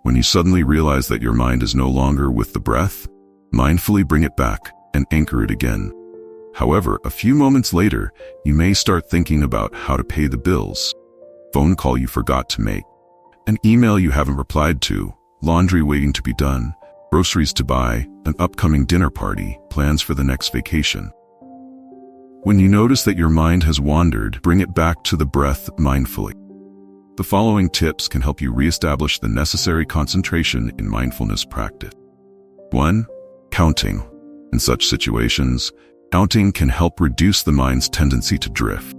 When you suddenly realize that your mind is no longer with the breath, mindfully bring it back and anchor it again. However, a few moments later, you may start thinking about how to pay the bills, phone call you forgot to make, an email you haven't replied to, laundry waiting to be done, groceries to buy, an upcoming dinner party, plans for the next vacation. When you notice that your mind has wandered, bring it back to the breath mindfully. The following tips can help you reestablish the necessary concentration in mindfulness practice. 1. Counting. In such situations, counting can help reduce the mind's tendency to drift.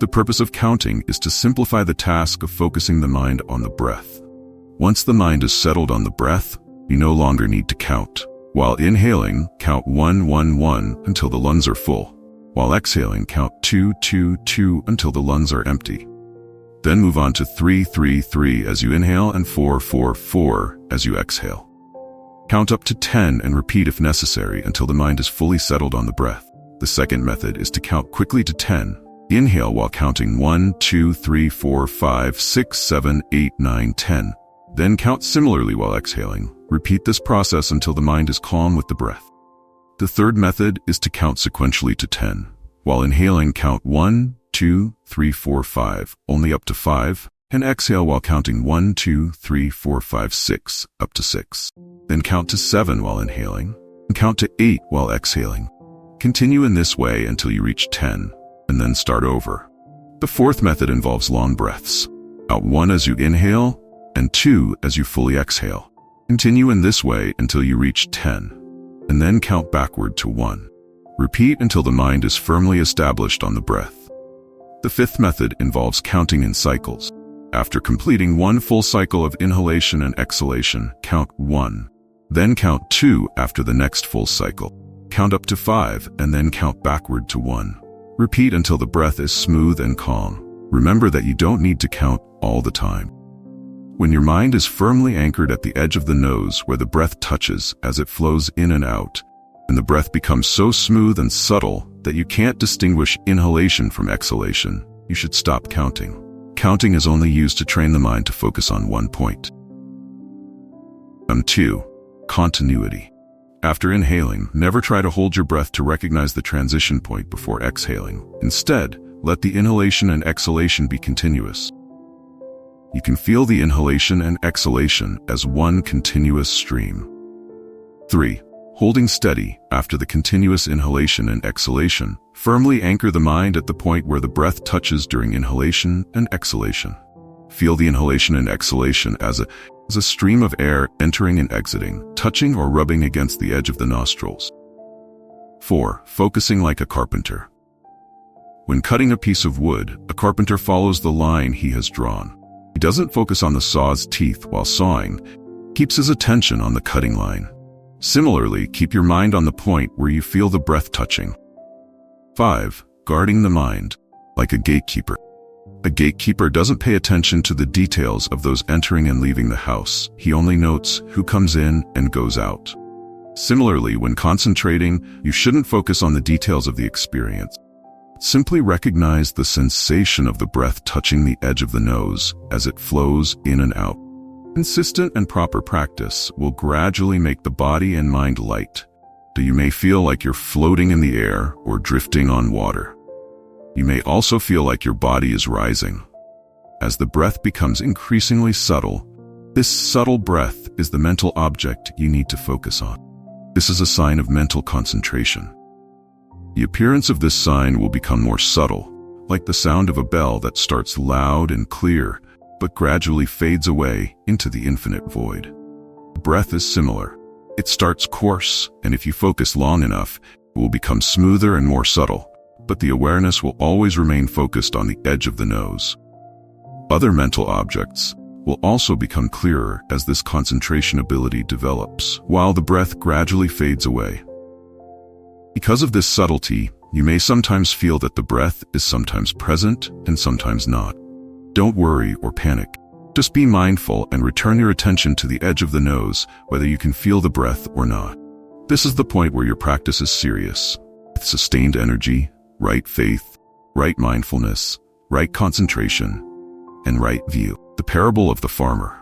The purpose of counting is to simplify the task of focusing the mind on the breath. Once the mind is settled on the breath, you no longer need to count. While inhaling, count 1, 1, 1 until the lungs are full. While exhaling, count 2, 2, 2 until the lungs are empty. Then move on to 3, 3, 3 as you inhale and 4, 4, 4 as you exhale. Count up to 10 and repeat if necessary until the mind is fully settled on the breath. The second method is to count quickly to 10. Inhale while counting 1, 2, 3, 4, 5, 6, 7, 8, 9, 10. Then count similarly while exhaling. Repeat this process until the mind is calm with the breath. The third method is to count sequentially to 10. While inhaling, count 1, 2, 3, 4, 5, only up to 5, and exhale while counting 1, 2, 3, 4, 5, 6, up to 6. Then count to 7 while inhaling, and count to 8 while exhaling. Continue in this way until you reach 10, and then start over. The fourth method involves long breaths. Count 1 as you inhale, and 2 as you fully exhale. Continue in this way until you reach 10, and then count backward to 1. Repeat until the mind is firmly established on the breath. The fifth method involves counting in cycles. After completing one full cycle of inhalation and exhalation, count 1. Then count 2 after the next full cycle. Count up to 5 and then count backward to 1. Repeat until the breath is smooth and calm. Remember that you don't need to count all the time. When your mind is firmly anchored at the edge of the nose where the breath touches as it flows in and out, and the breath becomes so smooth and subtle that you can't distinguish inhalation from exhalation, you should stop counting. Counting is only used to train the mind to focus on one point. 2. Continuity. After inhaling, never try to hold your breath to recognize the transition point before exhaling. Instead, let the inhalation and exhalation be continuous. You can feel the inhalation and exhalation as one continuous stream. 3. Holding steady after the continuous inhalation and exhalation, firmly anchor the mind at the point where the breath touches during inhalation and exhalation. Feel the inhalation and exhalation as a stream of air entering and exiting, touching or rubbing against the edge of the nostrils. 4. Focusing like a carpenter. When cutting a piece of wood, a carpenter follows the line he has drawn. He doesn't focus on the saw's teeth while sawing, keeps his attention on the cutting line. Similarly, keep your mind on the point where you feel the breath touching. 5. Guarding the mind. Like a gatekeeper. A gatekeeper doesn't pay attention to the details of those entering and leaving the house. He only notes who comes in and goes out. Similarly, when concentrating, you shouldn't focus on the details of the experience. Simply recognize the sensation of the breath touching the edge of the nose as it flows in and out. Consistent and proper practice will gradually make the body and mind light. You may feel like you're floating in the air or drifting on water. You may also feel like your body is rising. As the breath becomes increasingly subtle, this subtle breath is the mental object you need to focus on. This is a sign of mental concentration. The appearance of this sign will become more subtle, like the sound of a bell that starts loud and clear, but gradually fades away into the infinite void. Breath is similar. It starts coarse, and if you focus long enough, it will become smoother and more subtle, but the awareness will always remain focused on the edge of the nose. Other mental objects will also become clearer as this concentration ability develops, while the breath gradually fades away. Because of this subtlety, you may sometimes feel that the breath is sometimes present and sometimes not. Don't worry or panic. Just be mindful and return your attention to the edge of the nose, whether you can feel the breath or not. This is the point where your practice is serious. With sustained energy, right faith, right mindfulness, right concentration, and right view. The parable of the farmer.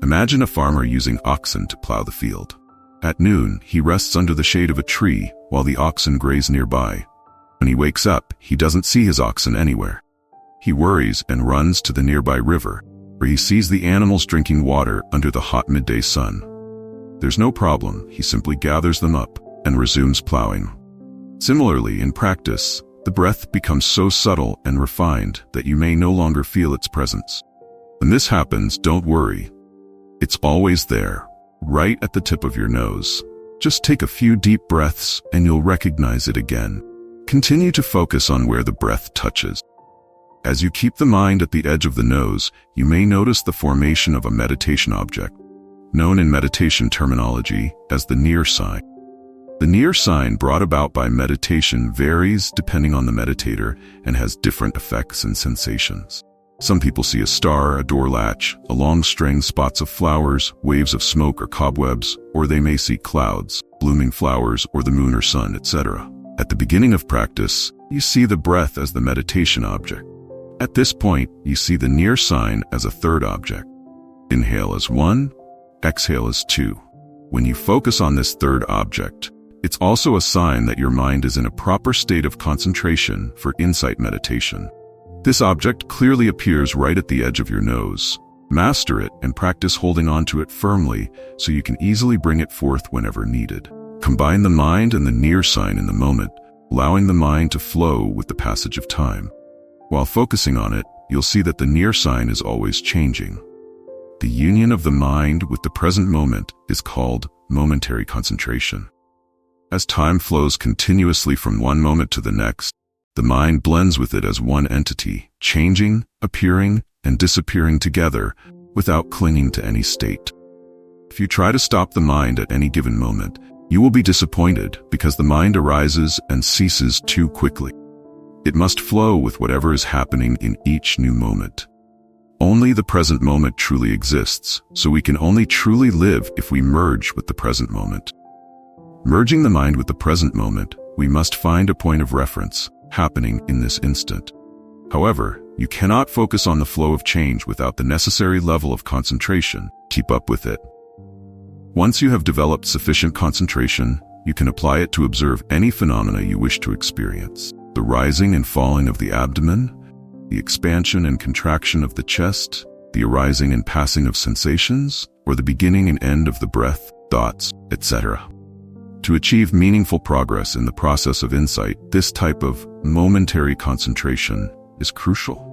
Imagine a farmer using oxen to plow the field. At noon, he rests under the shade of a tree while the oxen graze nearby. When he wakes up, he doesn't see his oxen anywhere. He worries and runs to the nearby river, where he sees the animals drinking water under the hot midday sun. There's no problem, he simply gathers them up and resumes plowing. Similarly, in practice, the breath becomes so subtle and refined that you may no longer feel its presence. When this happens, don't worry. It's always there, right at the tip of your nose. Just take a few deep breaths and you'll recognize it again. Continue to focus on where the breath touches. As you keep the mind at the edge of the nose, you may notice the formation of a meditation object, known in meditation terminology as the near sign. The near sign brought about by meditation varies depending on the meditator and has different effects and sensations. Some people see a star, a door latch, a long string, spots of flowers, waves of smoke or cobwebs, or they may see clouds, blooming flowers, or the moon or sun, etc. At the beginning of practice, you see the breath as the meditation object. At this point, you see the near sign as a third object. Inhale as 1, exhale as 2. When you focus on this third object, it's also a sign that your mind is in a proper state of concentration for insight meditation. This object clearly appears right at the edge of your nose. Master it and practice holding on to it firmly so you can easily bring it forth whenever needed. Combine the mind and the near sign in the moment, allowing the mind to flow with the passage of time. While focusing on it, you'll see that the near sign is always changing. The union of the mind with the present moment is called momentary concentration. As time flows continuously from one moment to the next, the mind blends with it as one entity, changing, appearing, and disappearing together without clinging to any state. If you try to stop the mind at any given moment, you will be disappointed because the mind arises and ceases too quickly. It must flow with whatever is happening in each new moment. Only the present moment truly exists, so we can only truly live if we merge with the present moment. Merging the mind with the present moment, we must find a point of reference happening in this instant. However, you cannot focus on the flow of change without the necessary level of concentration. Keep up with it. Once you have developed sufficient concentration, you can apply it to observe any phenomena you wish to experience. The rising and falling of the abdomen, the expansion and contraction of the chest, the arising and passing of sensations, or the beginning and end of the breath, thoughts, etc. To achieve meaningful progress in the process of insight, this type of momentary concentration is crucial.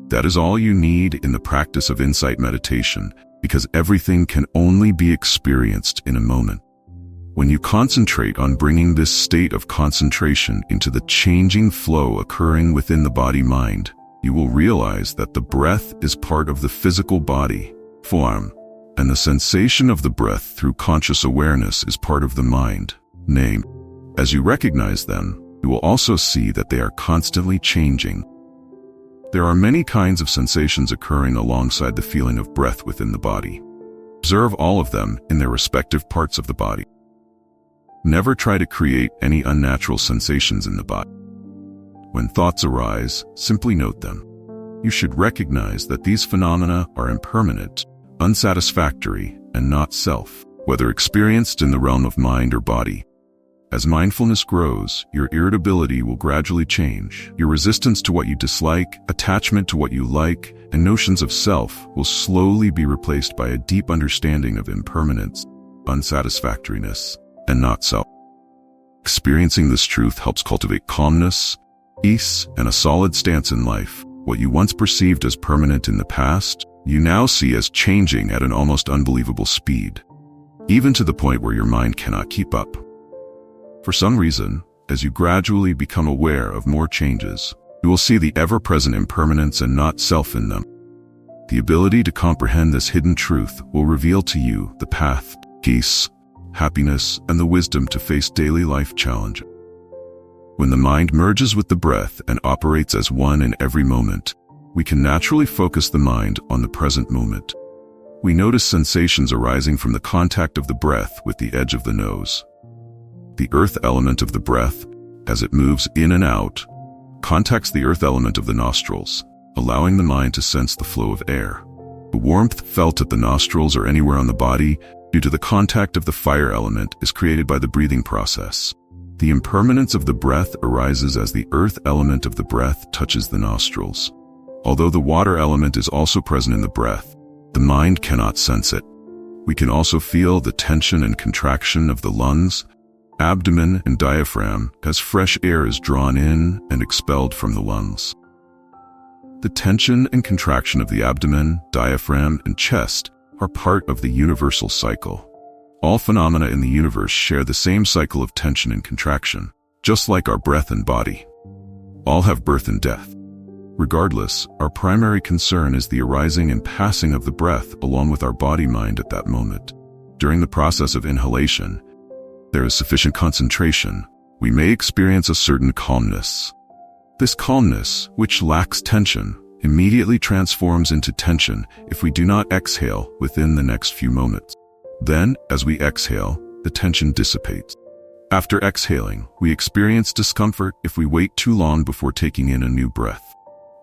That is all you need in the practice of insight meditation, because everything can only be experienced in a moment. When you concentrate on bringing this state of concentration into the changing flow occurring within the body-mind, you will realize that the breath is part of the physical body, form, and the sensation of the breath through conscious awareness is part of the mind, name. As you recognize them, you will also see that they are constantly changing. There are many kinds of sensations occurring alongside the feeling of breath within the body. Observe all of them in their respective parts of the body. Never try to create any unnatural sensations in the body. When thoughts arise, simply note them. You should recognize that these phenomena are impermanent, unsatisfactory, and not self, whether experienced in the realm of mind or body. As mindfulness grows, your irritability will gradually change. Your resistance to what you dislike, attachment to what you like, and notions of self will slowly be replaced by a deep understanding of impermanence, unsatisfactoriness, and not self. Experiencing this truth helps cultivate calmness, peace, and a solid stance in life. What you once perceived as permanent in the past, you now see as changing at an almost unbelievable speed, even to the point where your mind cannot keep up. For some reason, as you gradually become aware of more changes, you will see the ever-present impermanence and not self in them. The ability to comprehend this hidden truth will reveal to you the path, peace, happiness, and the wisdom to face daily life challenges. When the mind merges with the breath and operates as one in every moment, we can naturally focus the mind on the present moment. We notice sensations arising from the contact of the breath with the edge of the nose. The earth element of the breath, as it moves in and out, contacts the earth element of the nostrils, allowing the mind to sense the flow of air. The warmth felt at the nostrils or anywhere on the body due to the contact of the fire element is created by the breathing process. The impermanence of the breath arises as the earth element of the breath touches the nostrils. Although the water element is also present in the breath, the mind cannot sense it. We can also feel the tension and contraction of the lungs, abdomen, and diaphragm as fresh air is drawn in and expelled from the lungs. The tension and contraction of the abdomen, diaphragm, and chest are part of the universal cycle. All phenomena in the universe share the same cycle of tension and contraction, just like our breath and body. All have birth and death. Regardless, our primary concern is the arising and passing of the breath along with our body-mind at that moment. During the process of inhalation, there is sufficient concentration, we may experience a certain calmness. This calmness, which lacks tension, immediately transforms into tension if we do not exhale within the next few moments. Then, as we exhale, the tension dissipates. After exhaling, we experience discomfort if we wait too long before taking in a new breath.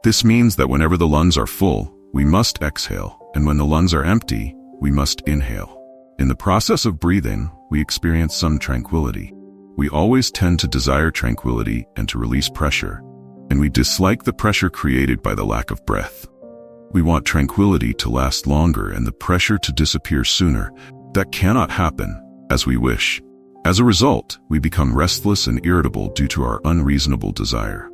This means that whenever the lungs are full, we must exhale, and when the lungs are empty, we must inhale. In the process of breathing, we experience some tranquility. We always tend to desire tranquility and to release pressure, and we dislike the pressure created by the lack of breath. We want tranquility to last longer and the pressure to disappear sooner. That cannot happen as we wish. As a result, we become restless and irritable due to our unreasonable desire.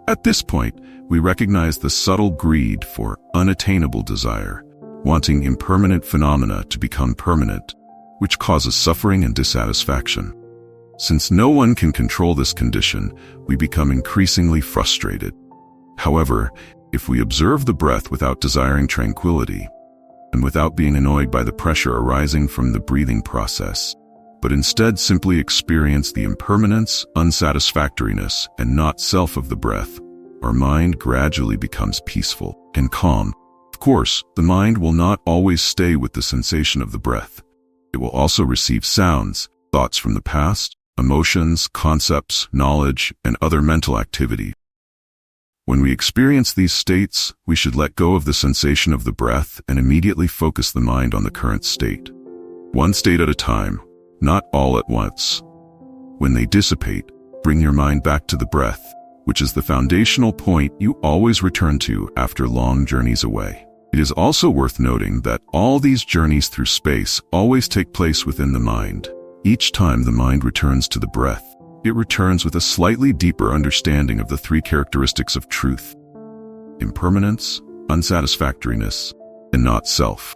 At this point, we recognize the subtle greed for unattainable desire, wanting impermanent phenomena to become permanent, which causes suffering and dissatisfaction. Since no one can control this condition, we become increasingly frustrated. However, if we observe the breath without desiring tranquility, and without being annoyed by the pressure arising from the breathing process, but instead simply experience the impermanence, unsatisfactoriness, and not self of the breath, our mind gradually becomes peaceful and calm. Of course, the mind will not always stay with the sensation of the breath. It will also receive sounds, thoughts from the past, emotions, concepts, knowledge, and other mental activity. When we experience these states, we should let go of the sensation of the breath and immediately focus the mind on the current state. One state at a time, not all at once. When they dissipate, bring your mind back to the breath, which is the foundational point you always return to after long journeys away. It is also worth noting that all these journeys through space always take place within the mind. Each time the mind returns to the breath, it returns with a slightly deeper understanding of the three characteristics of truth: impermanence, unsatisfactoriness, and not self.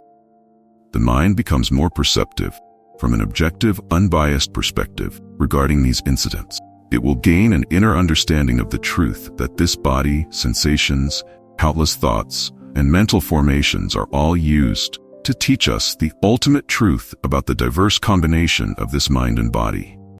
The mind becomes more perceptive, from an objective, unbiased perspective regarding these incidents. It will gain an inner understanding of the truth that this body, sensations, countless thoughts, and mental formations are all used to teach us the ultimate truth about the diverse combination of this mind and body.